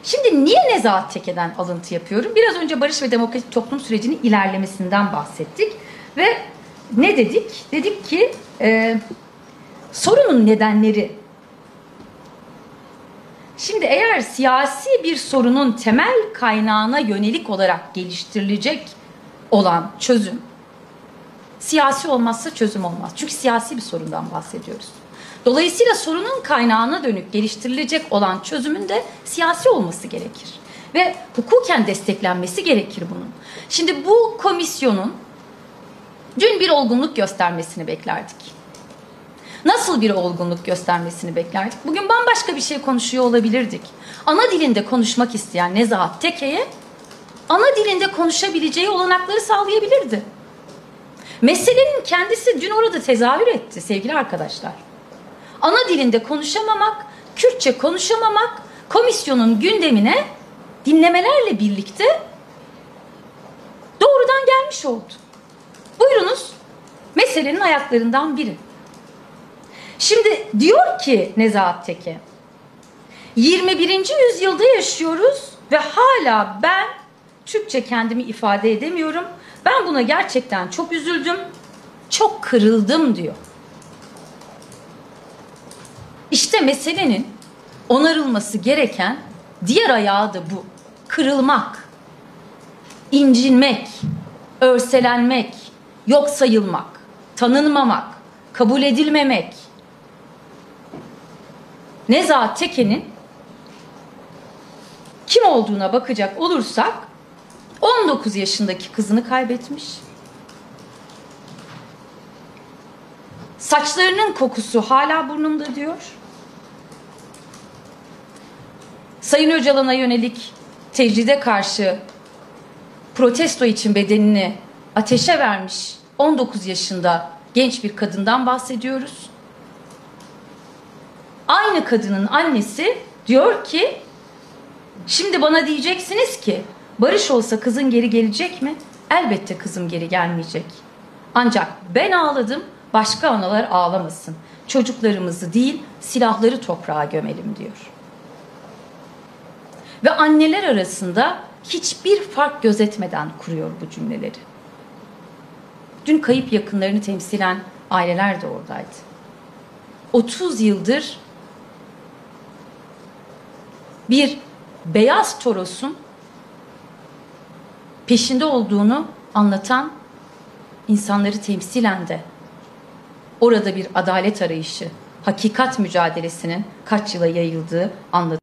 Şimdi niye Nezahat Teke'den alıntı yapıyorum? Biraz önce barış ve demokratik toplum sürecinin ilerlemesinden bahsettik. Ve ne dedik? Dedik ki sorunun nedenleri. Şimdi eğer siyasi bir sorunun temel kaynağına yönelik olarak geliştirilecek olan çözüm, siyasi olmazsa çözüm olmaz. Çünkü siyasi bir sorundan bahsediyoruz. Dolayısıyla sorunun kaynağına dönük geliştirilecek olan çözümün de siyasi olması gerekir. Ve hukuken desteklenmesi gerekir bunun. Şimdi bu komisyonun dün bir olgunluk göstermesini beklerdik. Nasıl bir olgunluk göstermesini beklerdik? Bugün bambaşka bir şey konuşuyor olabilirdik. Ana dilinde konuşmak isteyen Nezahat Teke'ye ana dilinde konuşabileceği olanakları sağlayabilirdi. Meselenin kendisi dün orada tezahür etti sevgili arkadaşlar. Ana dilinde konuşamamak, Kürtçe konuşamamak komisyonun gündemine dinlemelerle birlikte doğrudan gelmiş oldu. Buyurunuz, meselenin ayaklarından biri. Şimdi diyor ki Nezahat Teke, 21. yüzyılda yaşıyoruz ve hala ben Türkçe kendimi ifade edemiyorum. Ben buna gerçekten çok üzüldüm, çok kırıldım diyor. İşte meselenin onarılması gereken diğer ayağı da bu. Kırılmak, incinmek, örselenmek, yok sayılmak, tanınmamak, kabul edilmemek. Nezahat Teke'nin kim olduğuna bakacak olursak 19 yaşındaki kızını kaybetmiş. Saçlarının kokusu hala burnumda diyor. Sayın Öcalan'a yönelik tecride karşı protesto için bedenini ateşe vermiş 19 yaşında genç bir kadından bahsediyoruz. Aynı kadının annesi diyor ki, şimdi bana diyeceksiniz ki barış olsa kızın geri gelecek mi? Elbette kızım geri gelmeyecek. Ancak ben ağladım, başka analar ağlamasın. Çocuklarımızı değil, silahları toprağa gömelim diyor. Ve anneler arasında hiçbir fark gözetmeden kuruyor bu cümleleri. Dün kayıp yakınlarını temsilen aileler de oradaydı. 30 yıldır bir beyaz Toros'un peşinde olduğunu anlatan insanları temsilen de orada bir adalet arayışı, hakikat mücadelesinin kaç yıla yayıldığı anlatılıyor.